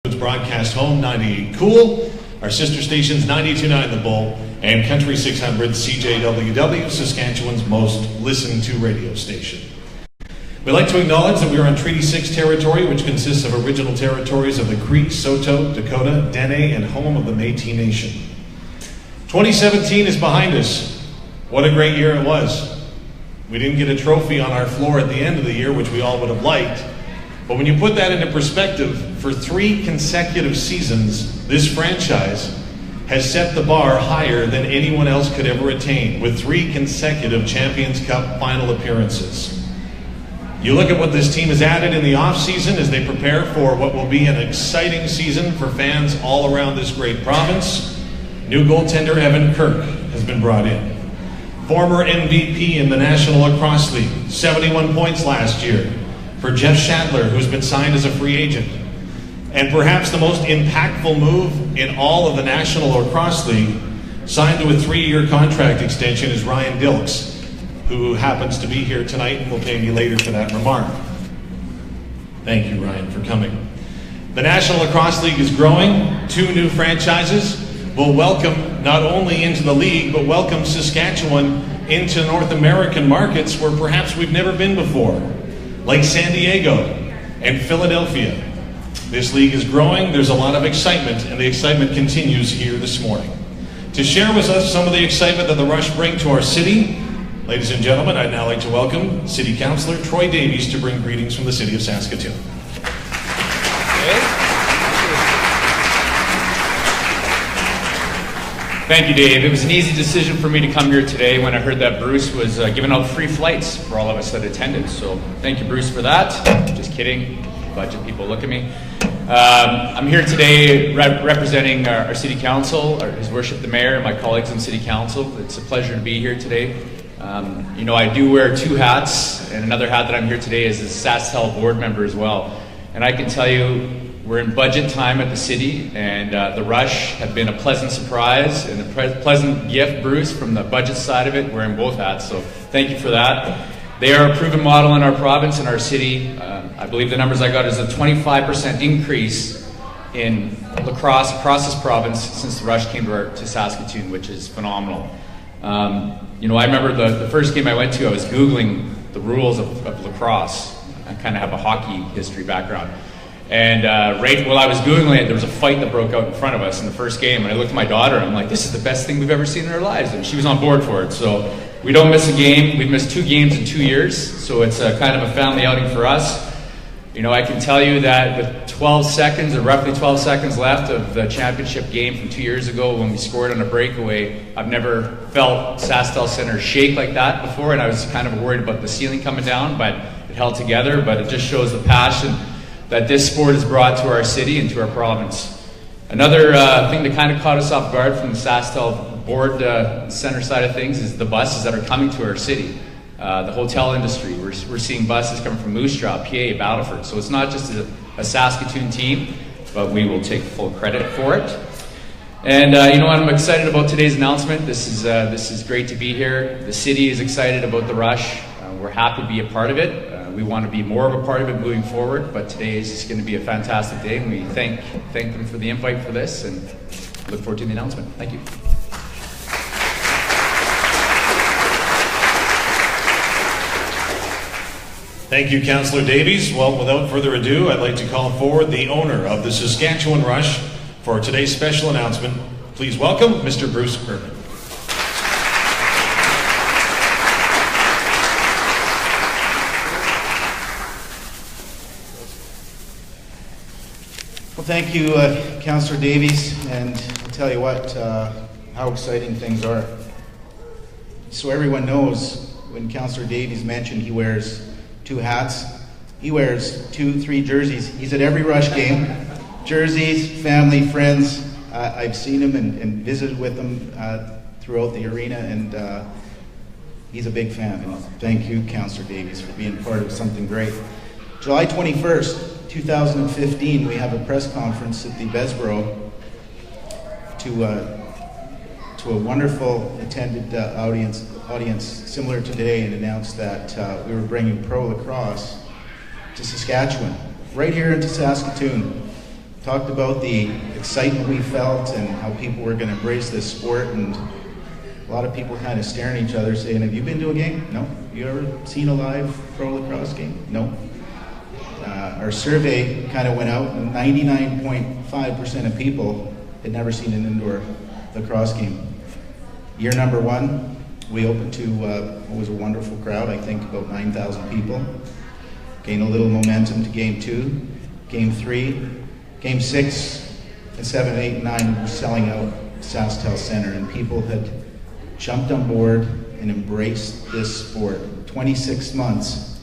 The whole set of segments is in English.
Broadcast home, 98 Cool, our sister stations 92.9 The Bull, and Country 600 CJWW, Saskatchewan's most listened to radio station. We'd like to acknowledge that we are on Treaty 6 territory, which consists of original territories of the Cree, Saulteaux, Dakota, Dene, and home of the Métis Nation. 2017 is behind us. What a great year it was. We didn't get a trophy on our floor at the end of the year, which we all would have liked. But when you put that into perspective, for 3 consecutive seasons, this franchise has set the bar higher than anyone else could ever attain, with 3 consecutive Champions Cup final appearances. You look at what this team has added in the off-season as they prepare for what will be an exciting season for fans all around this great province. New goaltender Evan Kirk has been brought in. Former MVP in the National Lacrosse League, 71 points last year, for Jeff Shatler, who's been signed as a free agent. And perhaps the most impactful move in all of the National Lacrosse League, signed to a 3-year contract extension, is Ryan Dilks, who happens to be here tonight and will pay me later for that remark. Thank you, Ryan, for coming. The National Lacrosse League is growing. 2 new franchises will welcome not only into the league, but welcome Saskatchewan into North American markets where perhaps we've never been before, like San Diego and Philadelphia. This league is growing, there's a lot of excitement, and the excitement continues here this morning. To share with us some of the excitement that the Rush bring to our city, ladies and gentlemen, I'd now like to welcome City Councillor Troy Davies to bring greetings from the City of Saskatoon. Thank you, Dave. It was an easy decision for me to come here today when I heard that Bruce was giving out free flights for all of us that attended. So thank you, Bruce, for that. Just kidding. Budget people, look at me. I'm here today representing our City Council, His Worship the Mayor, and my colleagues in City Council. It's a pleasure to be here today. You know, I do wear 2 hats, and another hat that I'm here today is a SaskTel board member as well. And I can tell you, we're in budget time at the city, and the Rush have been a pleasant surprise and a pleasant gift, Bruce, from the budget side of it, wearing both hats, so thank you for that. They are a proven model in our province and our city. I believe the numbers I got is a 25% increase in lacrosse across this province since the Rush came to Saskatoon, which is phenomenal. You know, I remember the first game I went to, I was Googling the rules of lacrosse. I kind of have a hockey history background. And right while I was Googling it, there was a fight that broke out in front of us in the first game. And I looked at my daughter and I'm like, this is the best thing we've ever seen in our lives. And she was on board for it. So we don't miss a game. We've missed 2 games in 2 years. So it's kind of a family outing for us. You know, I can tell you that with 12 seconds or roughly 12 seconds left of the championship game from 2 years ago when we scored on a breakaway, I've never felt SaskTel Center shake like that before. And I was kind of worried about the ceiling coming down, but it held together. But it just shows the passion that this sport has brought to our city and to our province. Another thing that kind of caught us off guard from the SaskTel board center side of things is the buses that are coming to our city. The hotel industry, we're seeing buses coming from Moose Jaw, PA, Battleford. So it's not just a Saskatoon team, but we will take full credit for it. And you know what, I'm excited about today's announcement. This is great to be here. The city is excited about the Rush. We're happy to be a part of it. We want to be more of a part of it moving forward, but today is just going to be a fantastic day, and we thank them for the invite for this, and look forward to the announcement. Thank you. Thank you, Councillor Davies. Well, without further ado, I'd like to call forward the owner of the Saskatchewan Rush for today's special announcement. Please welcome Mr. Bruce Urban. Well, thank you, Councillor Davies, and I'll tell you what, how exciting things are. So everyone knows when Councillor Davies mentioned he wears 2 hats, he wears 2-3 jerseys. He's at every Rush game, jerseys, family, friends. I've seen him and visited with him throughout the arena, and he's a big fan. And thank you, Councillor Davies, for being part of something great. July 21st, 2015, we have a press conference at the Besborough to a wonderful attended audience similar to today, and announced that we were bringing pro lacrosse to Saskatchewan, right here into Saskatoon. talked about the excitement we felt and how people were going to embrace this sport, and a lot of people kind of staring at each other saying, have you been to a game? No. You ever seen a live pro lacrosse game? No. Our survey kind of went out, and 99.5% of people had never seen an indoor lacrosse game. Year number one, we opened to what was a wonderful crowd, I think about 9,000 people. Gained a little momentum to game 2, game 3, game 6, and 7, 8, and 9 were selling out SaskTel Center, and people had jumped on board and embraced this sport. 26 months,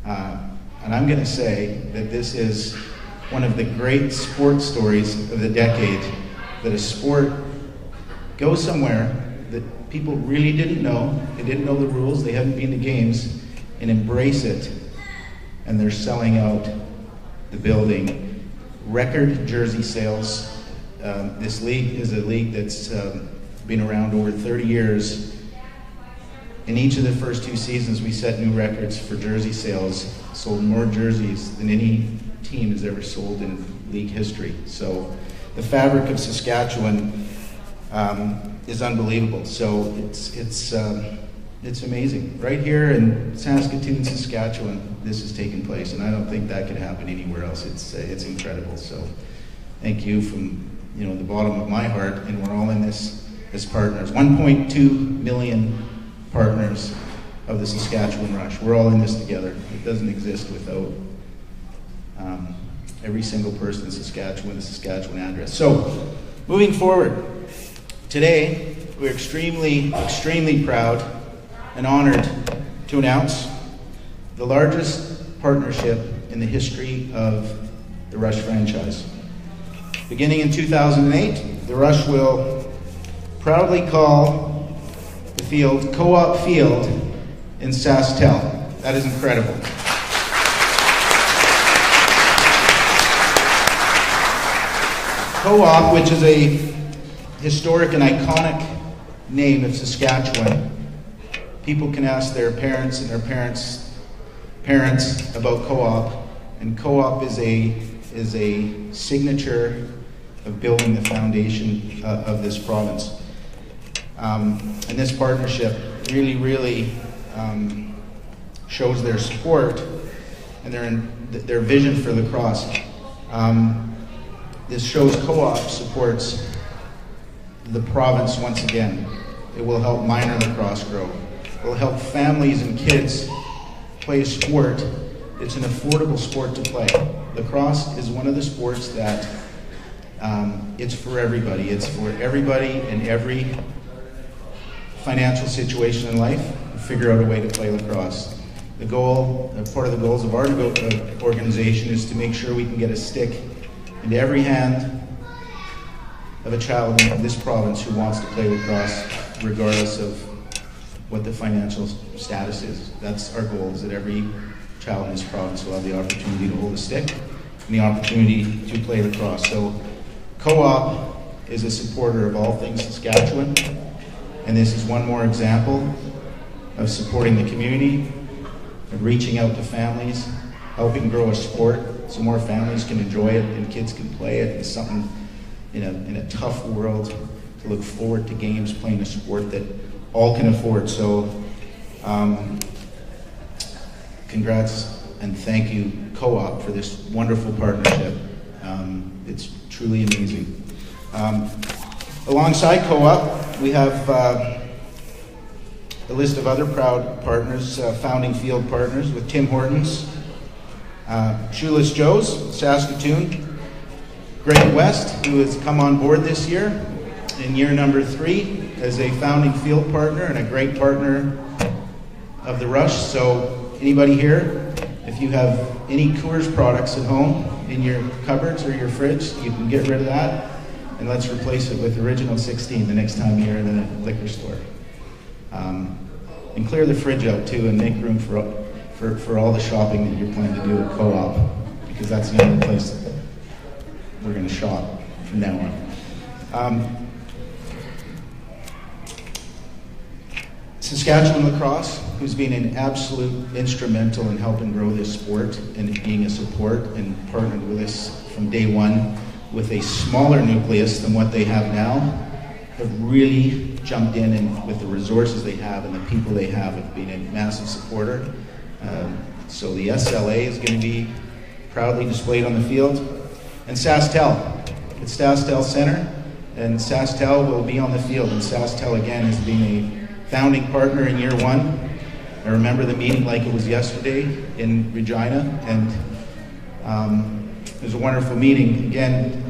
and I'm going to say that this is one of the great sports stories of the decade, that a sport goes somewhere that people really didn't know, they didn't know the rules, they hadn't been to games, and embrace it, and they're selling out the building. Record jersey sales. This league is a league that's been around over 30 years. In each of the first 2 seasons, we set new records for jersey sales, sold more jerseys than any team has ever sold in league history. So the fabric of Saskatchewan is unbelievable. So it's amazing. Right here in Saskatoon, Saskatchewan, this is taking place, and I don't think that could happen anywhere else. It's incredible. So thank you from the bottom of my heart, and we're all in this as partners. 1.2 million partners of the Saskatchewan Rush. We're all in this together. It doesn't exist without every single person in Saskatchewan, the Saskatchewan address. So, moving forward, today we're extremely, extremely proud and honored to announce the largest partnership in the history of the Rush franchise. Beginning in 2008, the Rush will proudly call the field Co-op Field in SaskTel. That is incredible. Co-op, which is a historic and iconic name of Saskatchewan. People can ask their parents and their parents about Co-op, and Co-op is a signature of building the foundation of this province. And this partnership really shows their support and their vision for lacrosse. This shows Co-op supports the province once again. It will help minor lacrosse grow. It will help families and kids play a sport. It's an affordable sport to play. Lacrosse is one of the sports that it's for everybody. It's for everybody in every financial situation in life. Figure out a way to play lacrosse. The goal, part of the goals of our organization, is to make sure we can get a stick into every hand of a child in this province who wants to play lacrosse, regardless of what the financial status is. That's our goal, is that every child in this province will have the opportunity to hold a stick and the opportunity to play lacrosse. So Co-op is a supporter of all things Saskatchewan, and this is one more example of supporting the community, of reaching out to families, helping grow a sport so more families can enjoy it and kids can play it. It's something in a tough world to look forward to games, playing a sport that all can afford. So congrats and thank you, Co-op, for this wonderful partnership. It's truly amazing. Alongside Co-op, we have a list of other proud partners, founding field partners, with Tim Hortons, Shoeless Joe's, Saskatoon, Great West, who has come on board this year in year number 3 as a founding field partner and a great partner of the Rush. So anybody here, if you have any Coors products at home in your cupboards or your fridge, you can get rid of that and let's replace it with Original 16 the next time you're in a liquor store. And clear the fridge out too and make room for all the shopping that you're planning to do at Co-op, because that's the only place that we're going to shop from now on. Saskatchewan Lacrosse, who's been an absolute instrumental in helping grow this sport and being a support and partnered with us from day one. with a smaller nucleus than what they have now, have really jumped in and with the resources they have and the people they have been a massive supporter. So the SLA is going to be proudly displayed on the field. And SaskTel, it's SaskTel Center, and SaskTel will be on the field. And SaskTel, again, has been a founding partner in year one. I remember the meeting like it was yesterday in Regina, and it was a wonderful meeting. Again,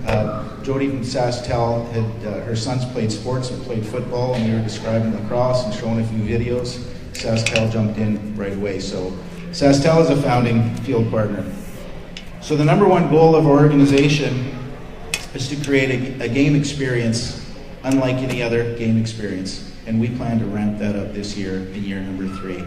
Jody from SaskTel had her sons played sports and played football, and we were describing lacrosse and showing a few videos. SaskTel jumped in right away. So SaskTel is a founding field partner. So the number one goal of our organization is to create a game experience unlike any other game experience. And we plan to ramp that up this year in year number 3.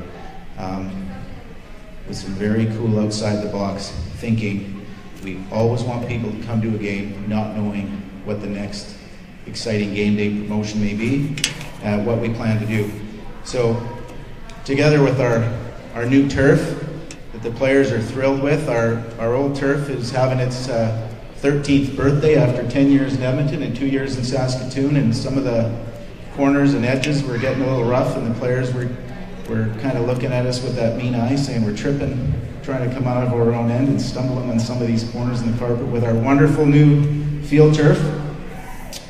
With some very cool outside the box thinking. We always want people to come to a game not knowing what the next exciting game day promotion may be, what we plan to do. So together with our new turf that the players are thrilled with, our old turf is having its 13th birthday after 10 years in Edmonton and 2 years in Saskatoon, and some of the corners and edges were getting a little rough, and the players were kind of looking at us with that mean eye saying we're tripping, trying to come out of our own end and stumbling on some of these corners in the carpet. With our wonderful new field turf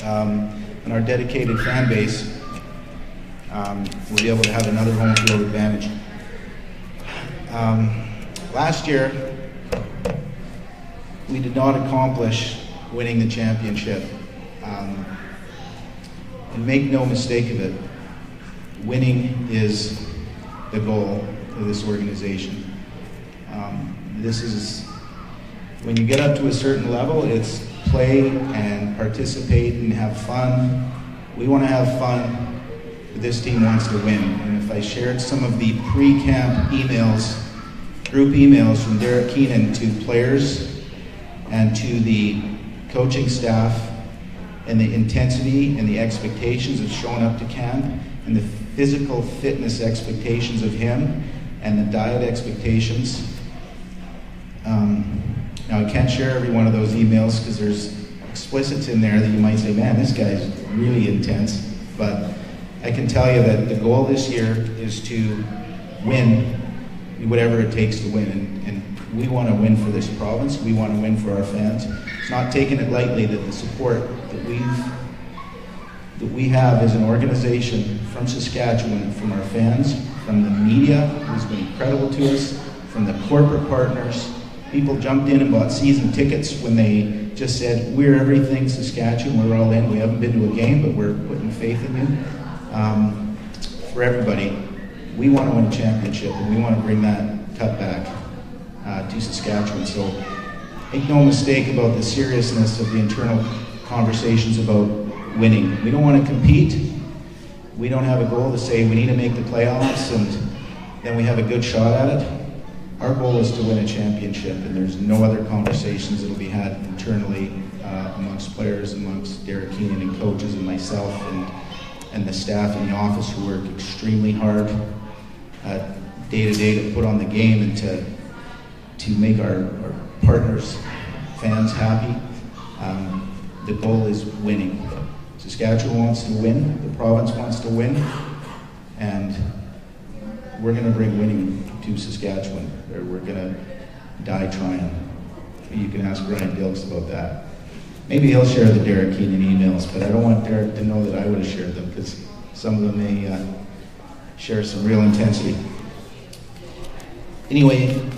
and our dedicated fan base, we'll be able to have another home field advantage. Last year, we did not accomplish winning the championship. And make no mistake of it, winning is the goal of this organization. This is, when you get up to a certain level, it's play and participate and have fun. We want to have fun, but this team wants to win. And if I shared some of the pre-camp emails, group emails from Derek Keenan to players and to the coaching staff, and the intensity and the expectations of showing up to camp, and the physical fitness expectations of him, and the diet expectations. Now I can't share every one of those emails because there's explicits in there that you might say, man, this guy's really intense. But I can tell you that the goal this year is to win whatever it takes to win. And we want to win for this province. We want to win for our fans. It's not taking it lightly that the support that we have as an organization from Saskatchewan, from our fans, from the media, who's been incredible to us, from the corporate partners. People jumped in and bought season tickets when they just said, we're everything Saskatchewan, we're all in. We haven't been to a game, but we're putting faith in you. For everybody, we want to win a championship, and we want to bring that cut back to Saskatchewan. So make no mistake about the seriousness of the internal conversations about winning. We don't want to compete. We don't have a goal to say we need to make the playoffs and then we have a good shot at it. Our goal is to win a championship, and there's no other conversations that will be had internally amongst players, amongst Derek Keenan and coaches and myself and the staff in the office who work extremely hard day to day to put on the game and to make our partners, fans happy. The goal is winning. Saskatchewan wants to win, the province wants to win, and we're going to bring winning to Saskatchewan, or we're going to die trying. You can ask Brian Dilks about that. Maybe he'll share the Derek Keenan emails, but I don't want Derek to know that I would have shared them, because some of them may share some real intensity. Anyway,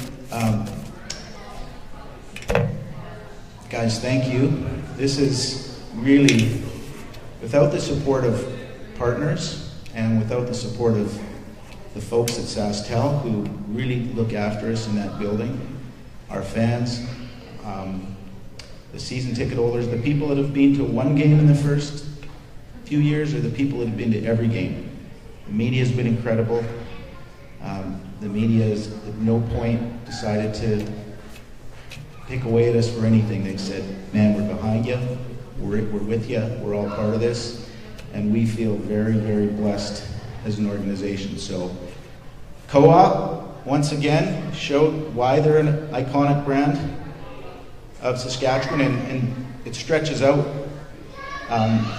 guys, thank you. This is really, without the support of partners and without the support of the folks at SaskTel who really look after us in that building, our fans, the season ticket holders, the people that have been to one game in the first few years, or the people that have been to every game. The media has been incredible. The media has at no point decided to pick away at us for anything. They've said, man, we're behind you, we're with you, we're all part of this, and we feel very, very blessed as an organization. So, Co-op, once again, showed why they're an iconic brand of Saskatchewan, and it stretches out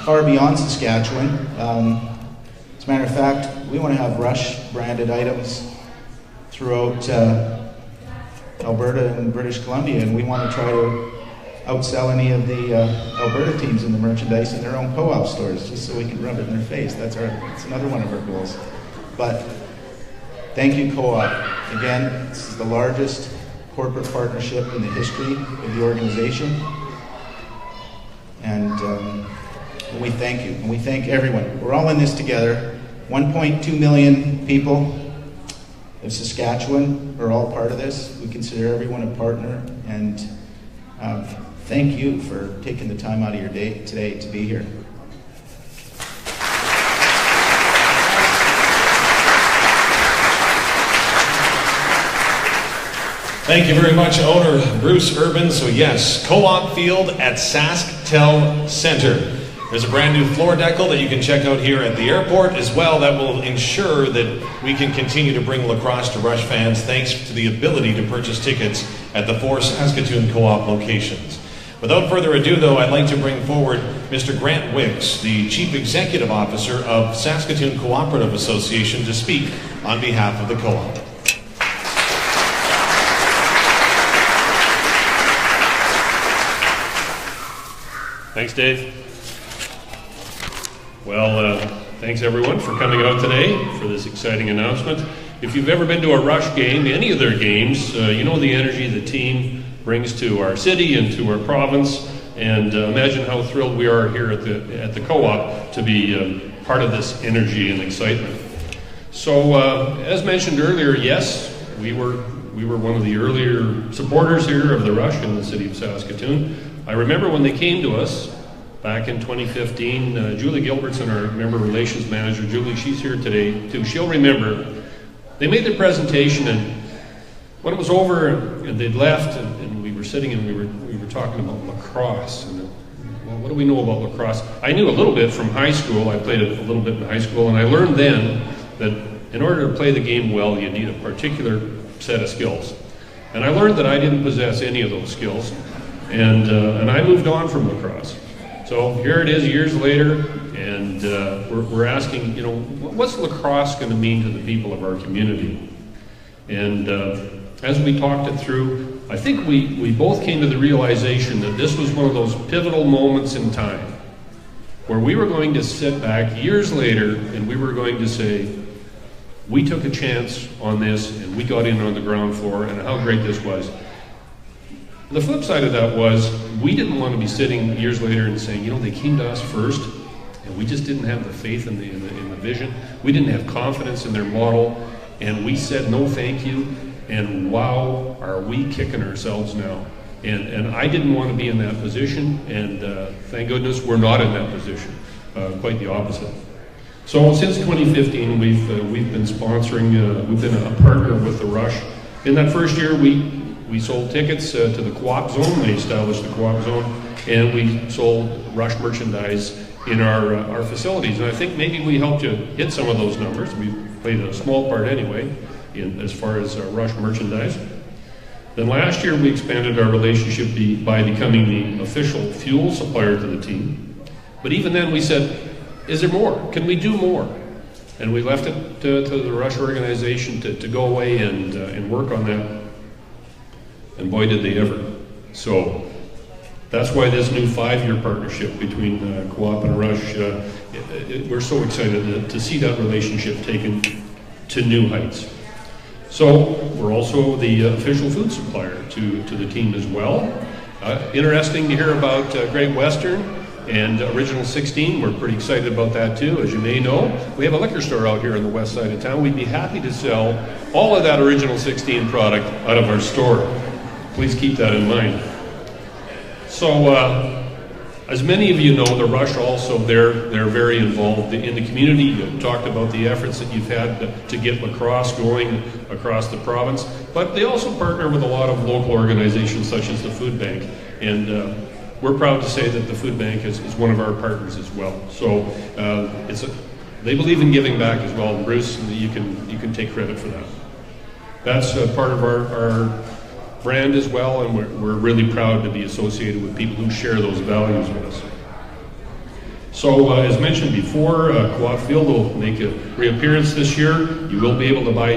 far beyond Saskatchewan. As a matter of fact, we want to have Rush branded items throughout Alberta and British Columbia, and we want to try to outsell any of the Alberta teams in the merchandise in their own co-op stores, just so we can rub it in their face. That's another one of our goals. But thank you, co-op. Again, this is the largest corporate partnership in the history of the organization, and we thank you, and we thank everyone. We're all in this together. 1.2 million people of Saskatchewan are all part of this. We consider everyone a partner, and thank you for taking the time out of your day today to be here. Thank you very much, owner Bruce Urban. So yes, Co-op Field at SaskTel Center. There's a brand new floor decal that you can check out here at the airport as well that will ensure that we can continue to bring lacrosse to Rush fans thanks to the ability to purchase tickets at the 4 Saskatoon Co-op locations. Without further ado, though, I'd like to bring forward Mr. Grant Wicks, the Chief Executive Officer of Saskatoon Cooperative Association, to speak on behalf of the co-op. Thanks, Dave. Well, thanks everyone for coming out today for this exciting announcement. If you've ever been to a Rush game, any of their games, you know the energy the team brings to our city and to our province, and imagine how thrilled we are here at the co-op to be part of this energy and excitement. So, as mentioned earlier, yes, we were one of the earlier supporters here of the Rush in the city of Saskatoon. I remember when they came to us back in 2015, Julie Gilbertson, our member relations manager, Julie, she's here today too, she'll remember, they made their presentation, and when it was over and they'd left and we were sitting and we were talking about lacrosse, and well, what do we know about lacrosse? I knew a little bit from high school. I played it a little bit in high school, and I learned then that in order to play the game well, you need a particular set of skills. And I learned that I didn't possess any of those skills. And I moved on from lacrosse. So here it is years later, and we're asking, you know, what's lacrosse going to mean to the people of our community? And as we talked it through, I think we both came to the realization that this was one of those pivotal moments in time where we were going to sit back years later and we were going to say, we took a chance on this and we got in on the ground floor, and how great this was. The flip side of that was we didn't want to be sitting years later and saying, you know, they came to us first and we just didn't have the faith in the vision. We didn't have confidence in their model, and we said no thank you, and wow, are we kicking ourselves now. And I didn't want to be in that position, and thank goodness we're not in that position, quite the opposite. So since 2015, we've been sponsoring, we've been a partner with the Rush. In that first year, we sold tickets to the Co-op Zone. They established the Co-op Zone, and we sold Rush merchandise in our facilities. And I think maybe we helped you hit some of those numbers. We played a small part anyway, as far as Rush merchandise. Then last year we expanded our relationship by becoming the official fuel supplier to the team. But even then we said, is there more? Can we do more? And we left it to the Rush organization to go away and work on that. And boy, did they ever. So that's why this new 5-year partnership between Co-op and Rush, we're so excited to see that relationship taken to new heights. So we're also the official food supplier to the team as well. Interesting to hear about Great Western and Original 16. We're pretty excited about that too. As you may know, we have a liquor store out here on the west side of town. We'd be happy to sell all of that Original 16 product out of our store. Please keep that in mind. So, as many of you know, the Rush also, they're very involved in the community. You've talked about the efforts that you've had to get lacrosse going across the province, but they also partner with a lot of local organizations such as the Food Bank, and we're proud to say that the Food Bank is one of our partners as well. So they believe in giving back as well, and Bruce, you can take credit for that. That's part of our brand as well, and we're really proud to be associated with people who share those values with us. So, as mentioned before, Co-op Field will make a reappearance this year. You will be able to buy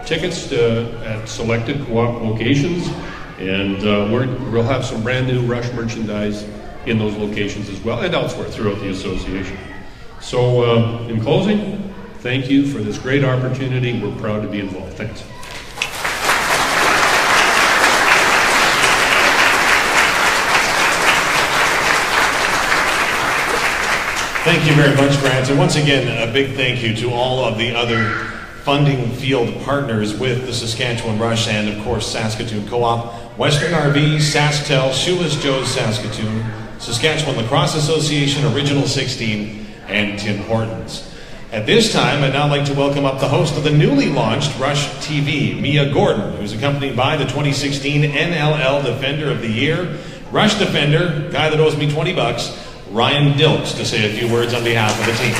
tickets at selected Co-op locations, and we'll have some brand new Rush merchandise in those locations as well, and elsewhere throughout the association. So, in closing, thank you for this great opportunity. We're proud to be involved. Thanks. Thank you very much, Grant. And once again, a big thank you to all of the other funding field partners with the Saskatchewan Rush and, of course, Saskatoon Co-op, Western RV, SaskTel, Shoeless Joe's Saskatoon, Saskatchewan Lacrosse Association, Original 16, and Tim Hortons. At this time, I'd now like to welcome up the host of the newly launched Rush TV, Mia Gordon, who's accompanied by the 2016 NLL Defender of the Year, Rush Defender, guy that owes me $20, Ryan Dilks, to say a few words on behalf of the team.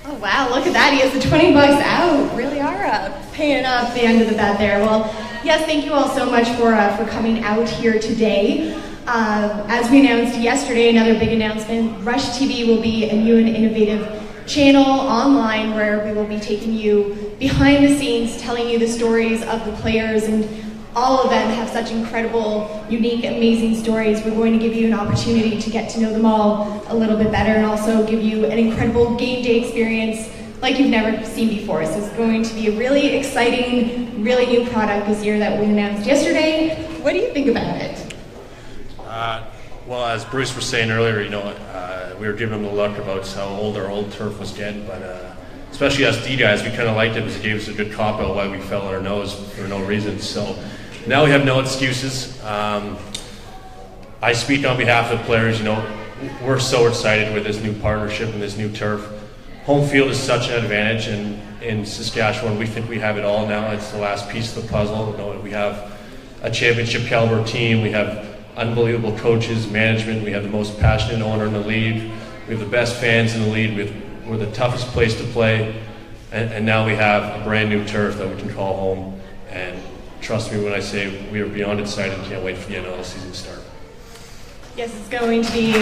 Oh wow, look at that, he has the $20 out. Really are paying up the end of the bet there. Well, yes, thank you all so much for coming out here today. As we announced yesterday, another big announcement, Rush TV will be a new and innovative channel online where we will be taking you behind the scenes, telling you the stories of the players, and all of them have such incredible, unique, amazing stories. We're going to give you an opportunity to get to know them all a little bit better and also give you an incredible game day experience like you've never seen before. So it's going to be a really exciting, really new product this year that we announced yesterday. What do you think about it? Well, as Bruce was saying earlier, we were giving him the look about how old our old turf was getting, but especially us D guys, we kind of liked it because it gave us a good cop out why we fell on our nose for no reason. So now we have no excuses. I speak on behalf of the players. We're so excited with this new partnership and this new turf. Home field is such an advantage, and in Saskatchewan, we think we have it all now. It's the last piece of the puzzle. We have a championship caliber team. We have unbelievable coaches, management. We have the most passionate owner in the league. We have the best fans in the league. We're the toughest place to play, and now we have a brand new turf that we can call home. And trust me when I say we are beyond excited and can't wait for the NLL season to start. Yes, it's going to be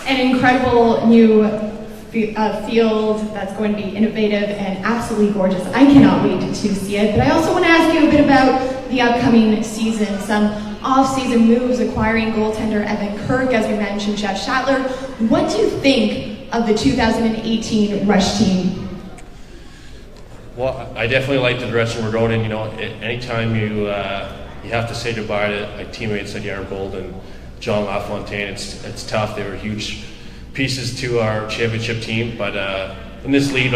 an incredible new field that's going to be innovative and absolutely gorgeous. I cannot wait to see it. But I also want to ask you a bit about the upcoming season. Some off-season moves, acquiring goaltender Evan Kirk, as we mentioned, Jeff Schattler. What do you think of the 2018 Rush team? Well, I definitely like the direction we're going in. Anytime you have to say goodbye to teammates like Aaron Gold and John LaFontaine, it's tough. They were huge pieces to our championship team, but in this league,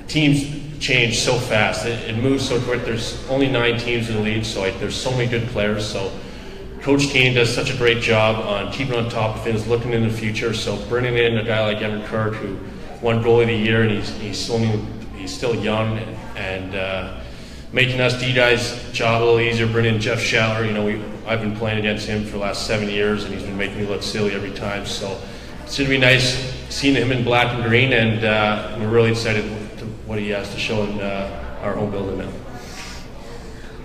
teams change so fast. It moves so quick. There's only 9 teams in the league, so there's so many good players. So Coach Kane does such a great job on keeping on top of things, looking in the future. So bringing in a guy like Evan Kirk, who won goalie of the year, and he's still young, and making us D guys' job a little easier. Bringing in Jeff Schattler, I've been playing against him for the last 7 years, and he's been making me look silly every time. So it's going to be nice seeing him in black and green, and we're really excited to what he has to show in our home building now.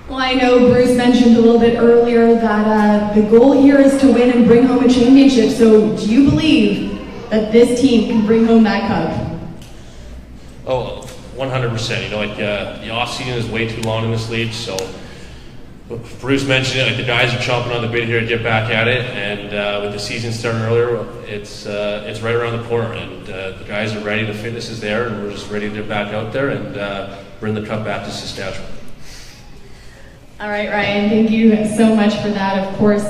Well, I know Bruce mentioned a little bit earlier that the goal here is to win and bring home a championship. So do you believe that this team can bring home that cup? Oh, 100%. The off-season is way too long in this league, so Bruce mentioned it, the guys are chomping on the bit here to get back at it, and with the season starting earlier, it's right around the corner, and the guys are ready. The fitness is there, and we're just ready to get back out there and bring the cup back to Saskatchewan. All right, Ryan, thank you so much for that. Of course,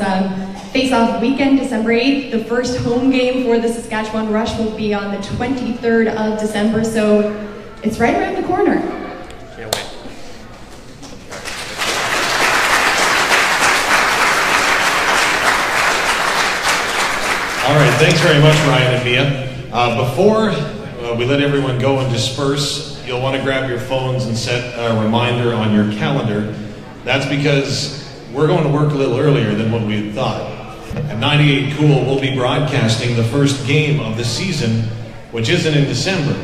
face-off weekend, December 8th, the first home game for the Saskatchewan Rush will be on the 23rd of December, so it's right around the corner. Can't wait. All right, thanks very much, Ryan and Mia. Before we let everyone go and disperse, you'll want to grab your phones and set a reminder on your calendar. That's because we're going to work a little earlier than what we had thought. And 98 Cool will be broadcasting the first game of the season, which isn't in December.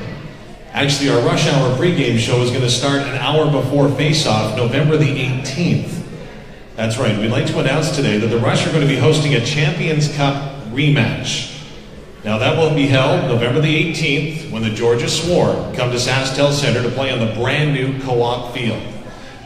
Actually, our Rush Hour pregame show is going to start an hour before face-off, November the 18th. That's right, we'd like to announce today that the Rush are going to be hosting a Champions Cup rematch. Now that will be held November the 18th when the Georgia Swarm come to SaskTel Center to play on the brand new co-op field.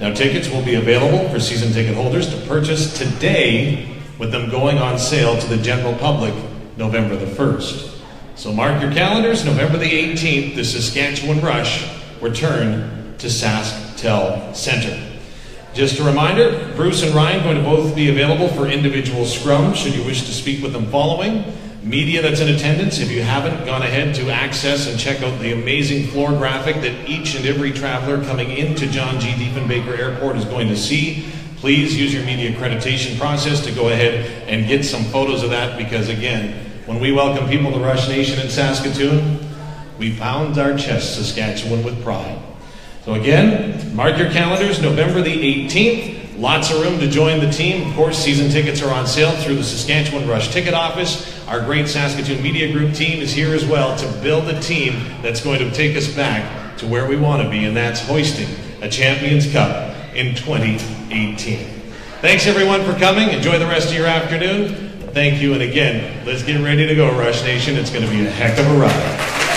Now tickets will be available for season ticket holders to purchase today, with them going on sale to the general public November the 1st. So mark your calendars, November the 18th, the Saskatchewan Rush return to SaskTel Center. Just a reminder, Bruce and Ryan are going to both be available for individual scrums should you wish to speak with them following. Media that's in attendance, if you haven't gone ahead to access and check out the amazing floor graphic that each and every traveler coming into John G. Diefenbaker Airport is going to see, please use your media accreditation process to go ahead and get some photos of that, because again, when we welcome people to Rush Nation in Saskatoon, we pound our chest Saskatchewan with pride. So again, mark your calendars, November the 18th. Lots of room to join the team. Of course, season tickets are on sale through the Saskatchewan Rush ticket office. Our great Saskatoon Media Group team is here as well to build a team that's going to take us back to where we want to be, and that's hoisting a Champions Cup in 2018. Thanks everyone for coming. Enjoy the rest of your afternoon. Thank you, and again, let's get ready to go, Rush Nation. It's going to be a heck of a ride.